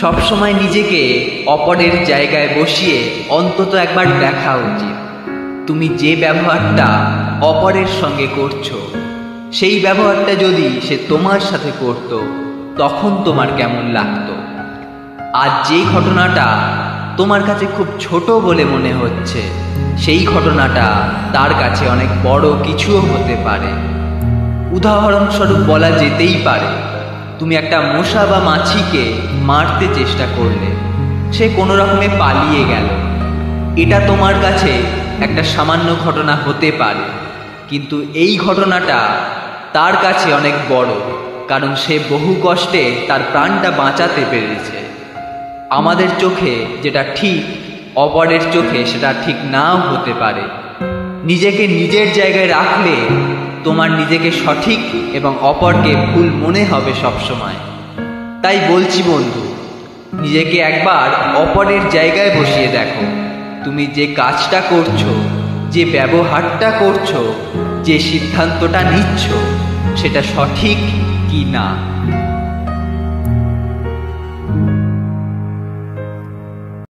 সবসময় নিজেকে অপরের জায়গায় বসিয়ে অন্তত একবার দেখা উচিত তুমি যে ব্যবহারটা অপরের সঙ্গে করছো সেই ব্যবহারটা যদি সে তোমার সাথে করত তখন তোমার কেমন লাগতো। আজ যেই ঘটনাটা তোমার কাছে খুব ছোট বলে মনে হচ্ছে সেই ঘটনাটা তার কাছে অনেক বড় কিছুও হতে পারে। উদাহরণস্বরূপ বলা যেতেই পারে, তুমি একটা মশা বা মাছিকে মারতে চেষ্টা করলে, সে কোনো রকমে পালিয়ে গেল। এটা তোমার কাছে একটা সামান্য ঘটনা হতে পারে, কিন্তু এই ঘটনাটা তার কাছে অনেক বড়, কারণ সে বহু কষ্টে তার প্রাণটা বাঁচাতে পেরেছে। আমাদের চোখে যেটা ঠিক অপরের চোখে সেটা ঠিক নাও হতে পারে। নিজেকে নিজের জায়গায় রাখলে তোমার নিজেকে সঠিক এবং অপরকে ভুল মনে হবে সবসময়। তাই বলছি বন্ধু, নিজেকে একবার অপরের জায়গায় বসিয়ে দেখো। তুমি যে কাজটা করছো, যে ব্যবহারটা করছো, যে সিদ্ধান্তটা নিচ্ছ সেটা সঠিক কি না।